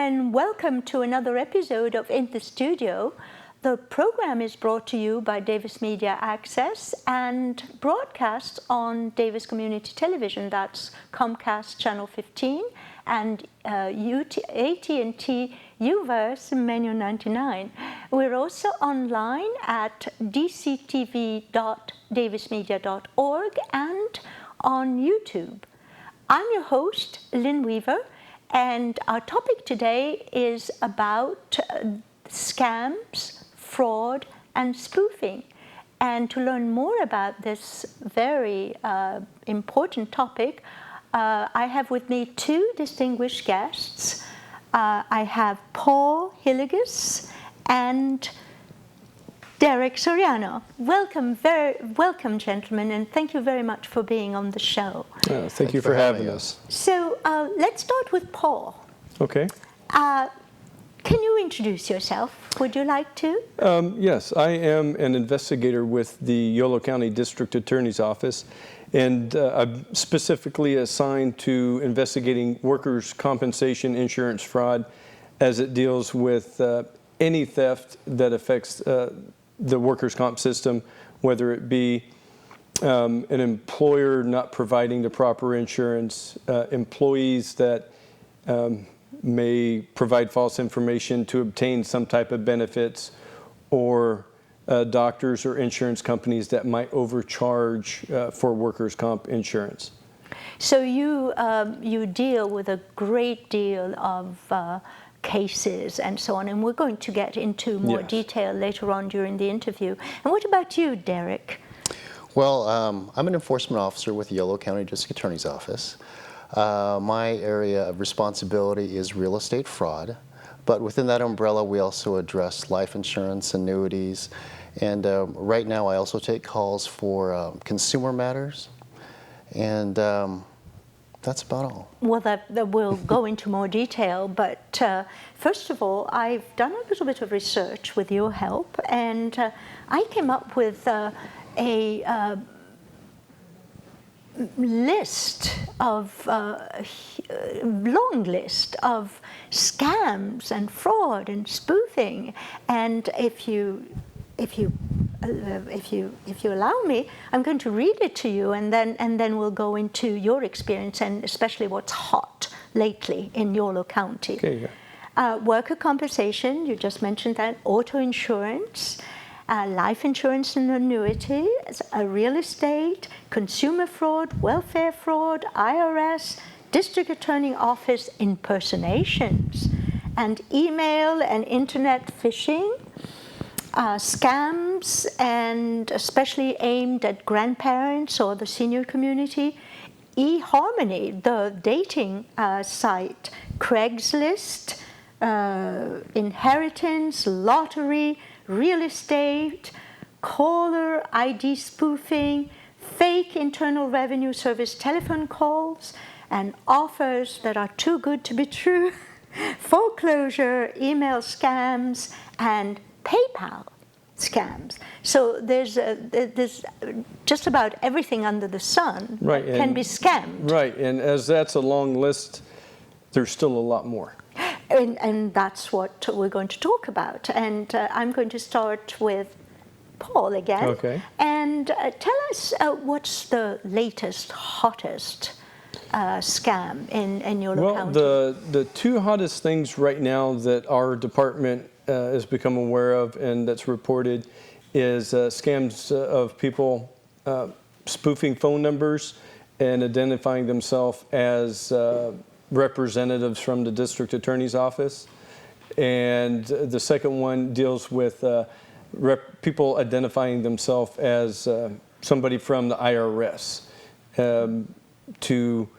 and welcome to another episode of In the Studio. The program is brought to you by Davis Media Access and broadcasts on Davis Community Television. That's Comcast Channel 15 and AT&T UVerse Menu 99. We're also online at dctv.davismedia.org and on YouTube. I'm your host, Lynn Weaver, and our topic today is about scams, fraud, and spoofing. And to learn more about this very important topic, I have with me two distinguished guests. I have Paul Hillegass and Derek Soriano. Welcome, gentlemen, and thank you very much for being on the show. Thank you for having us. So let's start with Paul. Okay. Can you introduce yourself? Would you like to? Yes, I am an investigator with the Yolo County District Attorney's Office, and I'm specifically assigned to investigating workers' compensation insurance fraud as it deals with any theft that affects the workers' comp system, whether it be an employer not providing the proper insurance, employees that may provide false information to obtain some type of benefits, or doctors or insurance companies that might overcharge for workers' comp insurance. So you deal with a great deal of cases and so on, and we're going to get into more detail later on during the interview. And what about you, Derek? Well, I'm an enforcement officer with the Yolo County District Attorney's Office. My area of responsibility is real estate fraud, but within that umbrella we also address life insurance, annuities, and right now I also take calls for consumer matters, and that's about all. Well, that we'll go into more detail, but first of all, I've done a little bit of research with your help, and I came up with a list of long list of scams and fraud and spoofing, and if you allow me, I'm going to read it to you, and then we'll go into your experience and especially what's hot lately in Yolo County. Okay. Worker compensation, you just mentioned that, auto insurance, life insurance and annuities, real estate, consumer fraud, welfare fraud, IRS, district attorney office impersonations, and email and internet phishing, scams, and especially aimed at grandparents or the senior community, eHarmony, the dating site, Craigslist, inheritance, lottery, real estate, caller ID spoofing, fake Internal Revenue Service telephone calls, and offers that are too good to be true, foreclosure, email scams, and PayPal scams. So there's just about everything under the sun that can be scammed. Right, and as that's a long list, there's still a lot more. And that's what we're going to talk about. And I'm going to start with Paul again. Okay. And tell us what's the latest, hottest scam in Yolo County? Well, the two hottest things right now that our department has become aware of and that's reported is scams of people spoofing phone numbers and identifying themselves as representatives from the district attorney's office. And the second one deals with people identifying themselves as somebody from the IRS to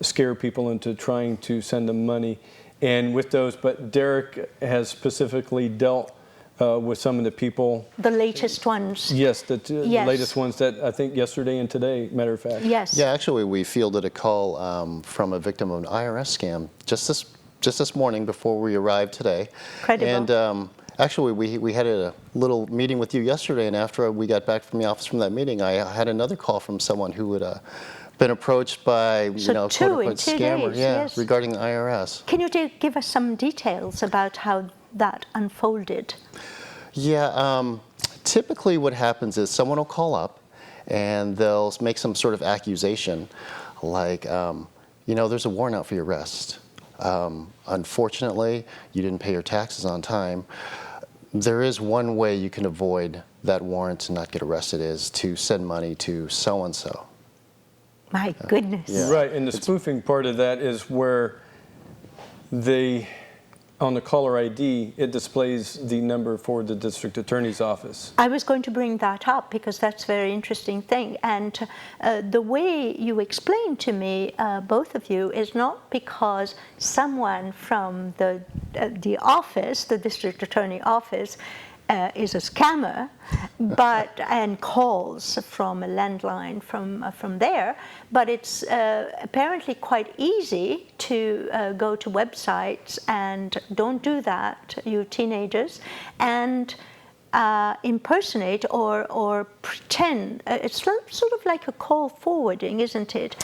scare people into trying to send them money. And with those, but Derek has specifically dealt with some of the people. The latest ones. Yes, the latest ones that I think yesterday and today, matter of fact. Yes. Yeah, actually we fielded a call from a victim of an IRS scam just this morning before we arrived today. Incredible. And actually we had a little meeting with you yesterday, and after we got back from the office from that meeting, I had another call from someone who would been approached by, So quote two in unquote 2 scammer, days, yeah, yes. regarding the IRS. Can you give us some details about how that unfolded? Yeah, typically what happens is someone will call up and they'll make some sort of accusation like, there's a warrant out for your arrest. Unfortunately, you didn't pay your taxes on time. There is one way you can avoid that warrant and not get arrested is to send money to so-and-so. My goodness. Yeah. Right, and the spoofing part of that is where on the caller ID, it displays the number for the district attorney's office. I was going to bring that up because that's a very interesting thing. And the way you explained to me, both of you, is not because someone from the office, the district attorney office, is a scammer, and calls from a landline from there. But it's apparently quite easy to go to websites, and don't do that, you teenagers, and impersonate or pretend. It's sort of like a call forwarding, isn't it?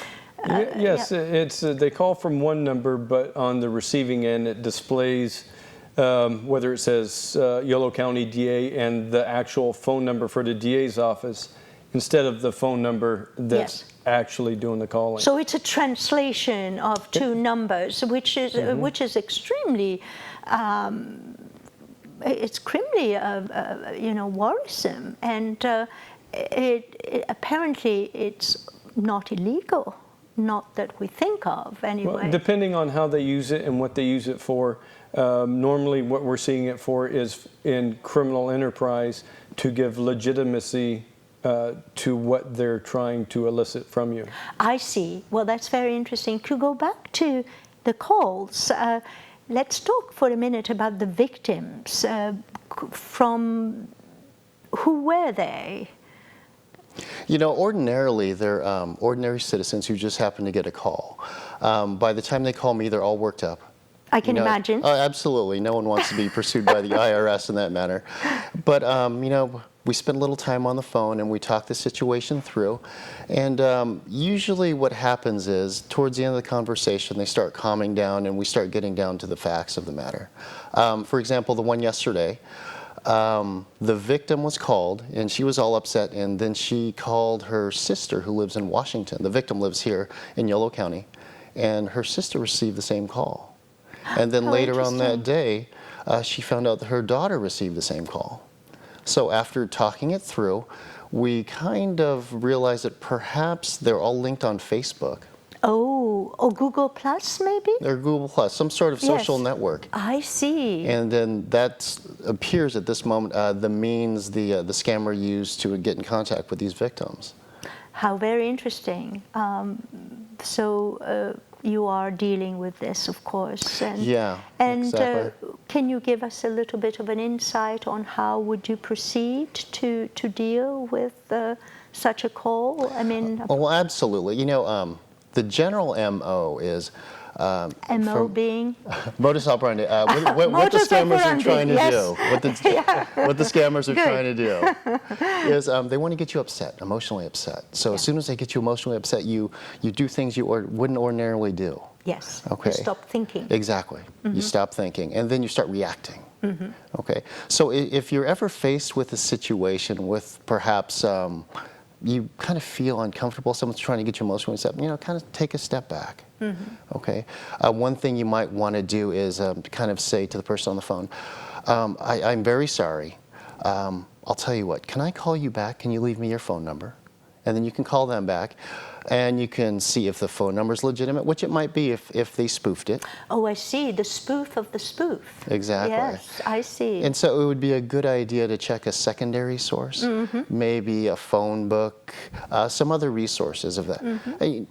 Yes, yeah. it's they call from one number, but on the receiving end, it displays whether it says Yolo County DA and the actual phone number for the DA's office instead of the phone number that's actually doing the calling. So it's a translation of two numbers, which is extremely, it's criminally, worrisome, and apparently it's not illegal. Not that we think of, anyway. Well, depending on how they use it and what they use it for, normally what we're seeing it for is in criminal enterprise to give legitimacy to what they're trying to elicit from you. I see. Well, that's very interesting. To go back to the calls, let's talk for a minute about the victims. From who were they? Ordinarily, they're ordinary citizens who just happen to get a call. By the time they call me, they're all worked up. I can imagine. Oh, absolutely. No one wants to be pursued by the IRS in that matter. But, we spend a little time on the phone and we talk the situation through. And usually what happens is, towards the end of the conversation, they start calming down and we start getting down to the facts of the matter. For example, the one yesterday, the victim was called and she was all upset, and then she called her sister who lives in Washington. The victim lives here in Yolo County, and her sister received the same call. And then later on that day, she found out that her daughter received the same call. So after talking it through, we kind of realized that perhaps they're all linked on Facebook. Oh, or Google Plus, maybe? Or Google Plus, some sort of social network. I see. And then that appears at this moment the means the scammer used to get in contact with these victims. How very interesting. So you are dealing with this, of course. And, exactly. Can you give us a little bit of an insight on how would you proceed to deal with such a call? I mean, well, absolutely. The general MO is MO being? Modus operandi. What the scammers are trying to do. What the scammers are trying to do is they want to get you upset, emotionally upset. So as soon as they get you emotionally upset, you do things you wouldn't ordinarily do. Yes. Okay. You stop thinking. Exactly. You stop thinking, and then you start reacting. Okay. So if you're ever faced with a situation with perhaps you kind of feel uncomfortable, someone's trying to get you emotionally upset, kind of take a step back. Okay. One thing you might want to do is kind of say to the person on the phone, I'm very sorry. I'll tell you what, can I call you back? Can you leave me your phone number? And then you can call them back, and you can see if the phone number is legitimate, which it might be if they spoofed it. Oh, I see. The spoof of the spoof. Exactly. Yes, I see. And so it would be a good idea to check a secondary source, maybe a phone book, some other resources of that.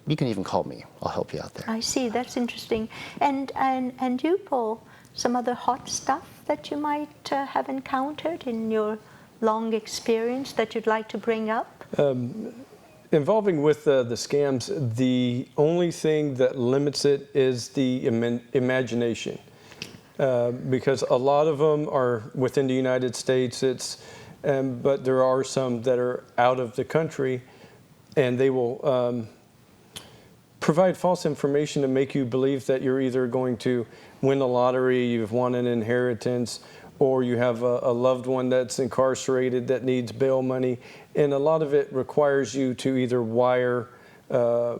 You can even call me. I'll help you out there. I see. That's interesting. And you, Paul, some other hot stuff that you might have encountered in your long experience that you'd like to bring up? Involving with the scams, the only thing that limits it is the imagination. Because a lot of them are within the United States, but there are some that are out of the country, and they will provide false information to make you believe that you're either going to win the lottery, you've won an inheritance, or you have a loved one that's incarcerated that needs bail money. And a lot of it requires you to either wire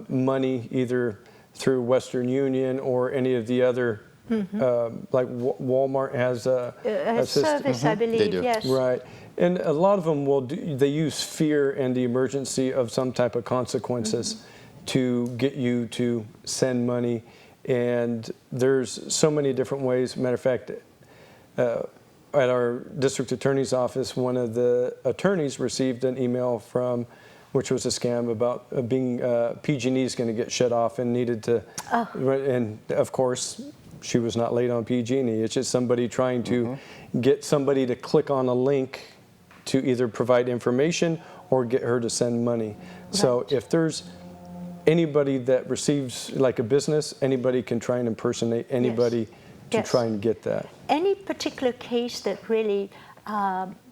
money either through Western Union or any of the other, like Walmart has a service, I believe, They do. yes. Right. And a lot of them they use fear and the emergency of some type of consequences to get you to send money. And there's so many different ways. Matter of fact, at our district attorney's office, one of the attorneys received an email which was a scam about being PG&E is going to get shut off and needed to, and of course, she was not late on PG&E. It's just somebody trying to get somebody to click on a link to either provide information or get her to send money. Right. So if there's anybody that receives, like a business, anybody can try and impersonate anybody to try and get that. Any particular case that really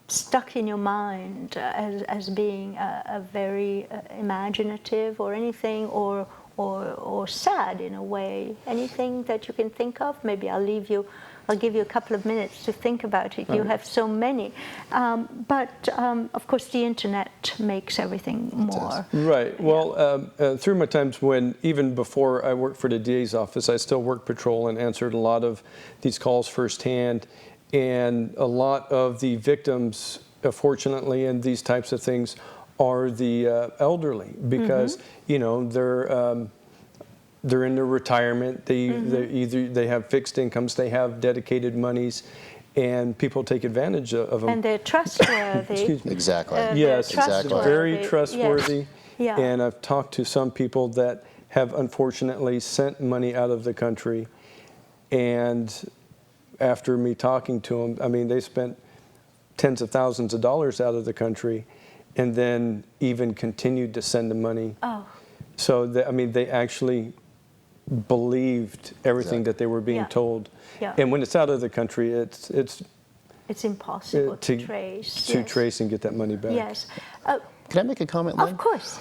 stuck in your mind as being a very imaginative or anything, or sad in a way? Anything that you can think of? Maybe I'll give you a couple of minutes to think about it. You have so many. But of course, the internet makes everything more. Right. Well, through my times even before I worked for the DA's office, I still worked patrol and answered a lot of these calls firsthand. And a lot of the victims, fortunately, in these types of things are the elderly, because, they're in their retirement. They have fixed incomes, they have dedicated monies, and people take advantage of them. And they're trustworthy. Excuse me. Exactly. Yes, exactly. Very trustworthy. Yes. Yeah. And I've talked to some people that have unfortunately sent money out of the country, and after me talking to them, they spent tens of thousands of dollars out of the country, and then even continued to send the money. Oh. So they actually believed everything that they were being told. Yeah. And when it's out of the country, it's impossible to trace. Trace and get that money back. Yes. Can I make a comment, Lynn? Of course.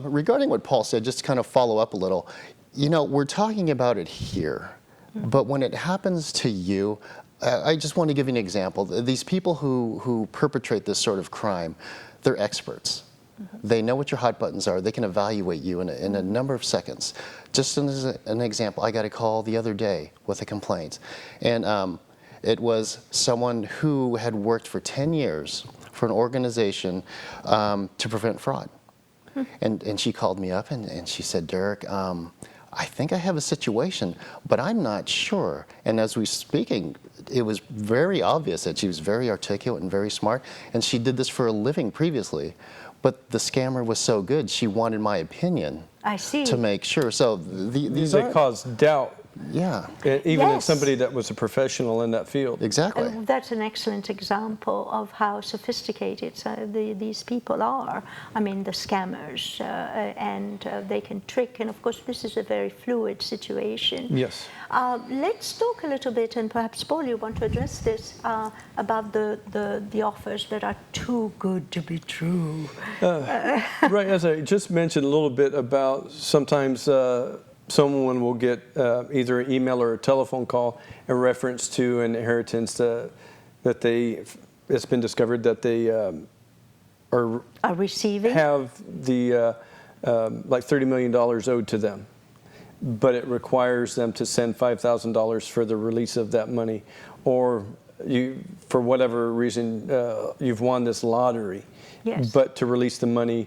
Regarding what Paul said, just to kind of follow up a little, we're talking about it here, but when it happens to you, I just want to give you an example. These people who perpetrate this sort of crime, they're experts. They know what your hot buttons are. They can evaluate you in a number of seconds. Just as an example, I got a call the other day with a complaint. And it was someone who had worked for 10 years for an organization to prevent fraud. And she called me up and she said, Derek, I think I have a situation, but I'm not sure. And as we were speaking, it was very obvious that she was very articulate and very smart. And she did this for a living previously. But the scammer was so good, she wanted my opinion. I see. To make sure. So these cause doubt. Yeah. Even in somebody that was a professional in that field. Exactly. That's an excellent example of how sophisticated these people are. The scammers, and they can trick. And of course, this is a very fluid situation. Yes. Let's talk a little bit, and perhaps Paul, you want to address this, about the offers that are too good to be true. Right. As I just mentioned a little bit about sometimes someone will get either an email or a telephone call in reference to an inheritance it's been discovered that they are receiving, have the like $30 million owed to them, but it requires them to send $5,000 for the release of that money, or for whatever reason you've won this lottery, but to release the money,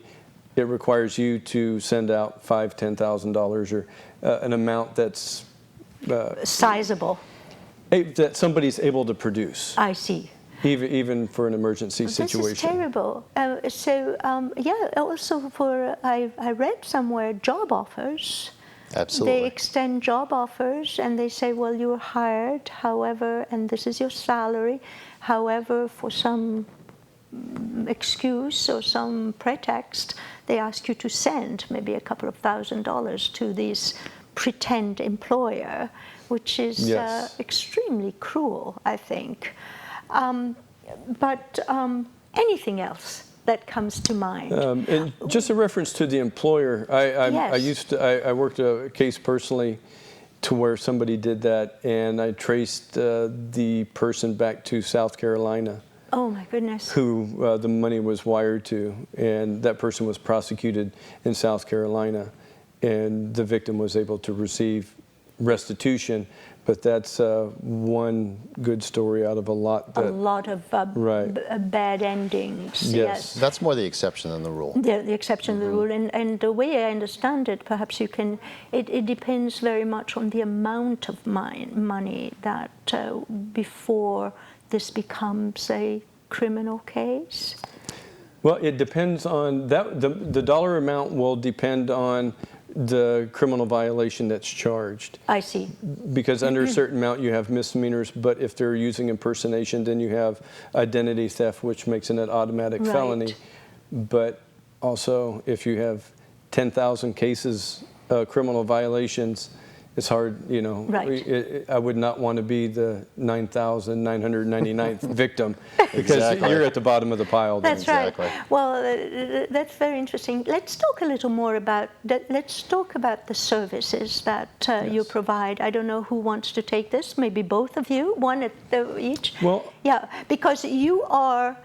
it requires you to send out $5,000, $10,000, or an amount that's sizable, that somebody's able to produce. I see. Even for an emergency situation. This is terrible. Also I read somewhere job offers. Absolutely. They extend job offers and they say, well, you were hired, however, and this is your salary. However, for some excuse or some pretext, they ask you to send maybe a couple of $1,000s to this pretend employer, which is extremely cruel, I think. But anything else that comes to mind? And just a reference to the employer, Yes. I worked a case personally to where somebody did that, and I traced the person back to South Carolina. Oh my goodness. Who the money was wired to, and that person was prosecuted in South Carolina, and the victim was able to receive restitution. But that's one good story out of a lot. A lot of Right. bad endings. Yes. That's more the exception than the rule. The exception to the rule, and the way I understand it, perhaps you can. It depends very much on the amount of money that before this becomes a criminal case. Well, it depends on that. The dollar amount will depend on the criminal violation that's charged. I see. Because under a certain amount you have misdemeanors, but if they're using impersonation, then you have identity theft, which makes it an automatic Right. felony. But also, if you have 10,000 cases, criminal violations, it's hard, you know. Right. I would not want to be the 9,999th victim, because Exactly. you're at the bottom of the pile. then. That's Exactly. right. Well, that's very interesting. Let's talk a little more about that. Let's talk about the services that you Yes. provide. I don't know who wants to take this. Maybe both of you, one at each. Well, Yeah, because you are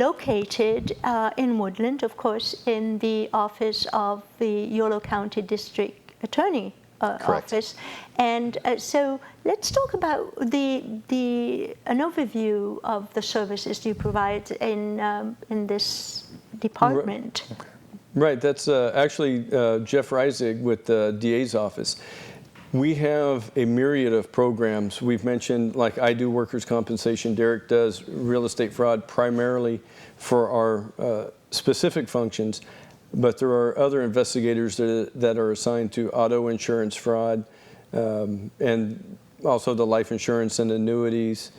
located in Woodland, of course, in the office of the Yolo County District Attorney office, and so let's talk about an overview of the services you provide in this department. Right, that's actually Jeff Reisig with the DA's office. We have a myriad of programs. We've mentioned, like I do workers' compensation, Derek does real estate fraud primarily for our specific functions, but there are other investigators that are assigned to auto insurance fraud, and also the life insurance and annuities,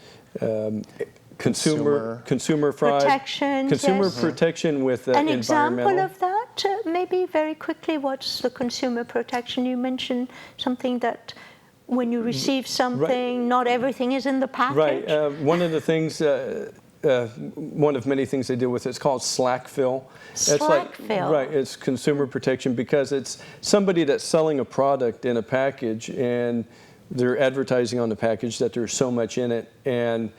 consumer fraud, Protection, consumer yes. protection with An environmental. example of that, maybe very quickly, what's the consumer protection? You mentioned something that when you receive something, not everything is in the package. Right. One of the things, one of many things they deal with, it's called slack fill. Slack fill. Right. It's consumer protection because it's somebody that's selling a product in a package and they're advertising on the package that there's so much in it and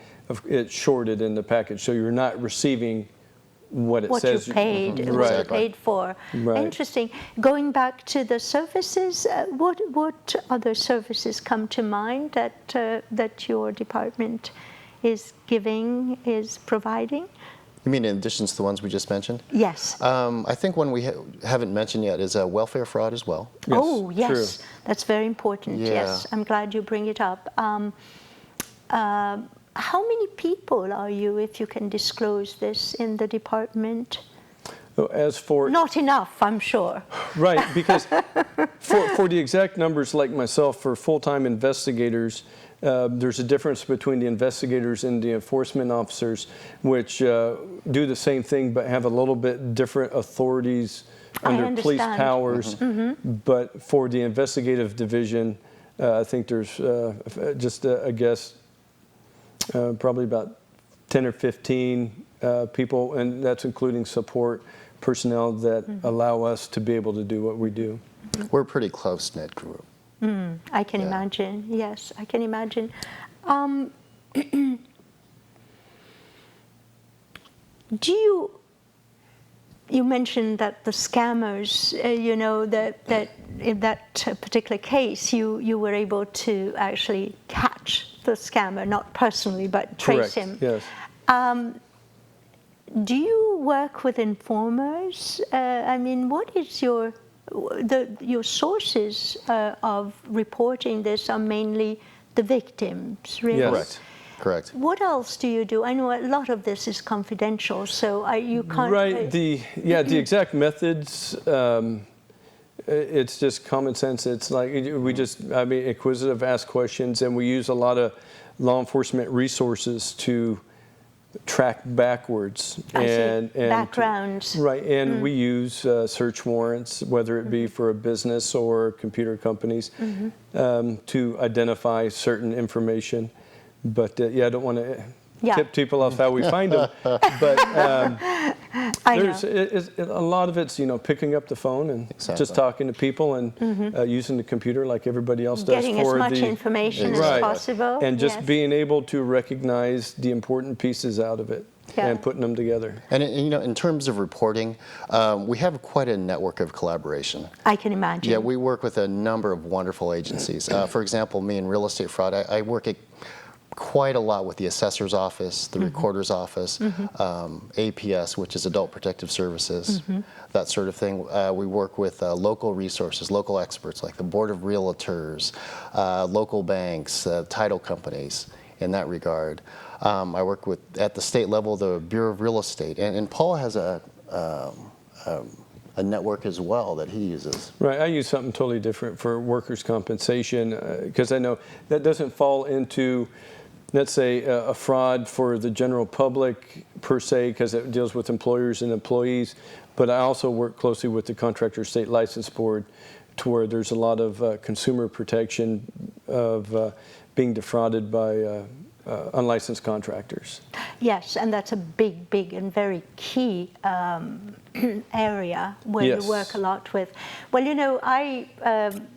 it's shorted in the package. So you're not receiving what it says. You paid, Right. what you paid for. Right. Interesting. Going back to the services, what other services come to mind that your department is providing? You mean in addition to the ones we just mentioned? Yes. I think one we haven't mentioned yet is welfare fraud as well. Yes, Oh, yes. true. That's very important. Yeah. Yes, I'm glad you bring it up. How many people are you, if you can disclose this, in the department? As for Not enough, I'm sure. Right, because for the exact numbers, like myself, for full-time investigators, there's a difference between the investigators and the enforcement officers, which do the same thing but have a little bit different authorities under police understand. powers. But for the investigative division, I think there's just a guess, probably about 10 or 15 people, and that's including support personnel that allow us to be able to do what we do. We're a pretty close-knit group. I can Yeah. imagine. Yes, I can imagine. You mentioned that the scammers, that in that particular case, you were able to actually catch the scammer, not personally, but trace Correct. him. Yes. Do you work with informers? I mean, what is your sources of reporting this are mainly the victims, really? Yes. Correct. What else do you do? I know a lot of this is confidential, so you can't. Right. The exact methods. It's just common sense. It's like inquisitive, ask questions, and we use a lot of law enforcement resources to track backwards and backgrounds. Right, and we use search warrants, whether it be for a business or computer companies, to identify certain information. But I don't want to tip people off how we find them. But I know. A lot of it's, picking up the phone and just talking to people and using the computer like everybody else does. Getting as much information as possible. And just being able to recognize the important pieces out of it. Yeah. And putting them together. And in terms of reporting, we have quite a network of collaboration. I can imagine. Yeah, we work with a number of wonderful agencies. For example, me in real estate fraud, I work at quite a lot with the assessor's office, the recorder's office, APS, which is Adult Protective Services, that sort of thing. We work with local resources, local experts like the Board of Realtors, local banks, title companies in that regard. I work with, at the state level, the Bureau of Real Estate, and Paul has a network as well that he uses. Right, I use something totally different for workers' compensation because I know that doesn't fall into, let's say, a fraud for the general public per se because it deals with employers and employees, but I also work closely with the Contractor State License Board to where there's a lot of consumer protection of being defrauded by unlicensed contractors. Yes, and that's a big and very key area where you work a lot with. Well,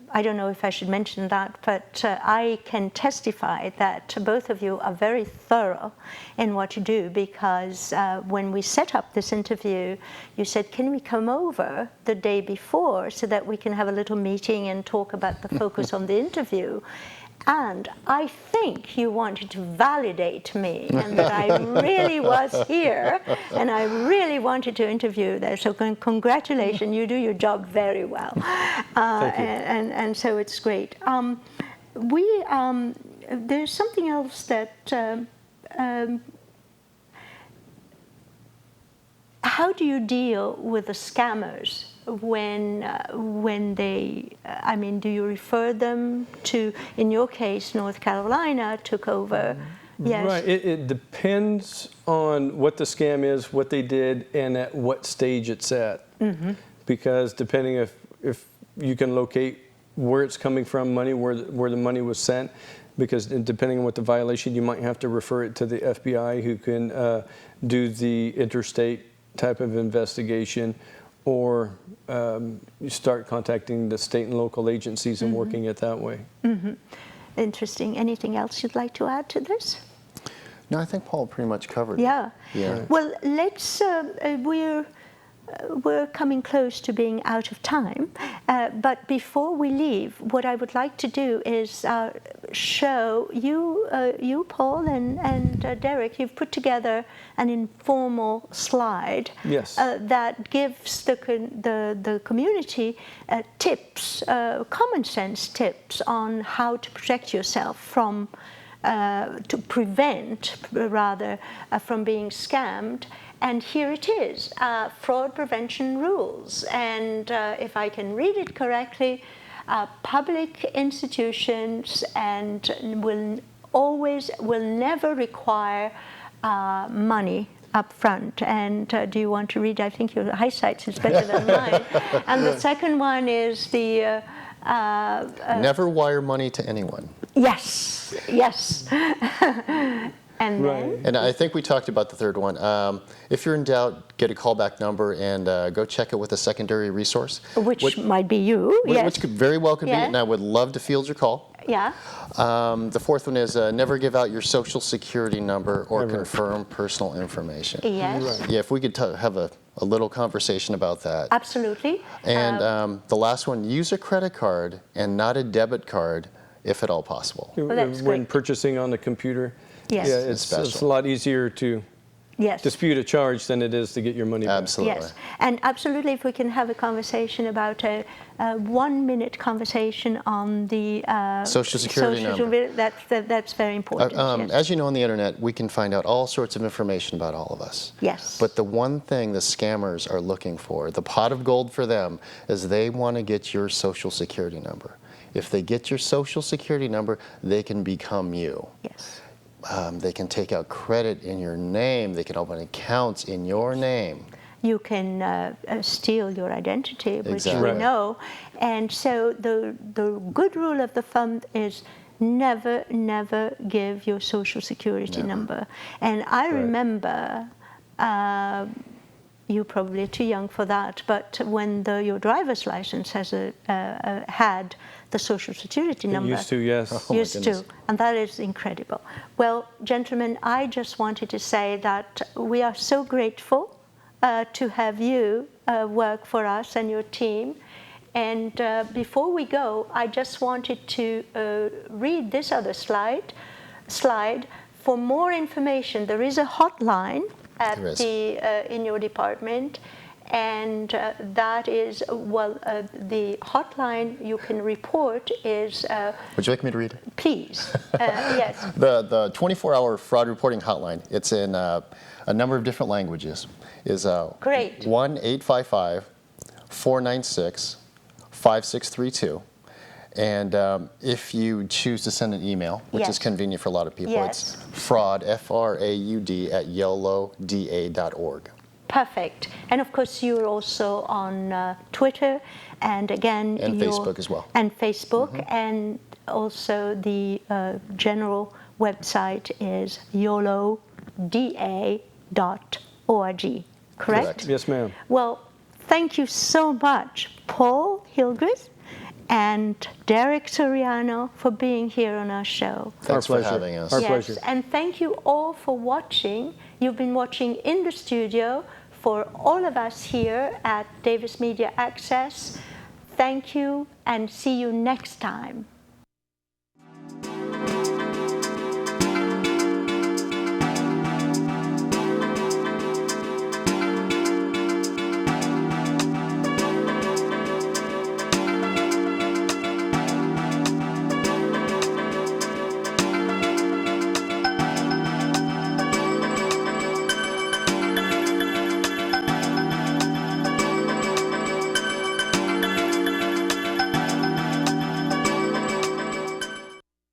I don't know if I should mention that, but I can testify that both of you are very thorough in what you do because when we set up this interview, you said, can we come over the day before so that we can have a little meeting and talk about the focus on the interview? And I think you wanted to validate me and that I really was here and I really wanted to interview there. So congratulations, you do your job very well. Thank you. And so it's great. There's something else that, how do you deal with the scammers? When they, do you refer them to, in your case, North Carolina took over? Yes. Right, it depends on what the scam is, what they did, and at what stage it's at. Because depending if you can locate where it's coming from, money, where the money was sent, because depending on what the violation, you might have to refer it to the FBI who can do the interstate type of investigation, or you start contacting the state and local agencies and working it that way. Interesting. Anything else you'd like to add to this? No, I think Paul pretty much covered Yeah. it. Yeah. Well, let's, we're coming close to being out of time, but before we leave, what I would like to do is show you, Paul, and Derek, you've put together an informal slide that gives the community tips, common sense tips on how to protect yourself from, to prevent, rather, from being scammed. And here it is, fraud prevention rules. And if I can read it correctly, public institutions will never require money up front. And do you want to read? I think your eyesight is better than mine. And the second one is the... never wire money to anyone. Yes, yes. And then? And I think we talked about the third one. If you're in doubt, get a callback number and go check it with a secondary resource. Which might be you, yes. Which could very well could be, and I would love to field your call. Yeah. The fourth one is never give out your social security number or confirm personal information. Yes. Right. Yeah, if we could have a little conversation about that. Absolutely. And the last one, use a credit card and not a debit card if at all possible. When purchasing on the computer. Yes. Yeah, it's a lot easier to dispute a charge than it is to get your money back. Absolutely. Yes, and absolutely, if we can have a conversation about a 1-minute conversation on the Social Security number. That's very important. Yes. As you know, on the internet, we can find out all sorts of information about all of us. Yes. But the one thing the scammers are looking for, the pot of gold for them, is they want to get your Social Security number. If they get your Social Security number, they can become you. Yes. They can take out credit in your name. They can open accounts in your name. You can steal your identity, which Exactly. we know. And so the good rule of the thumb is never give your Social Security number. And I remember you're probably too young for that, but when your driver's license has had the Social Security number. Used to, yes. Oh, my Used to, goodness. and that is incredible. Well, gentlemen, I just wanted to say that we are so grateful to have you work for us and your team. And before we go, I just wanted to read this other slide. For more information, there is a hotline at in your department, and that is, the hotline you can report is... Would you like me to read it? Please, yes. The 24-hour fraud reporting hotline, it's in a number of different languages, is Great. 1-855-496-5632. And if you choose to send an email, which is convenient for a lot of people, it's fraud, FRAUD, @yoloda.org. Perfect. And of course, you're also on Twitter, and again, And Facebook as well. And Facebook, and also the general website is yoloda.org. Correct? Yes, ma'am. Well, thank you so much, Paul Hillegass and Derek Soriano, for being here on our show. Thanks for pleasure. having us. Our Yes, pleasure. and thank you all for watching. You've been watching in the studio. For all of us here at Davis Media Access, thank you and see you next time.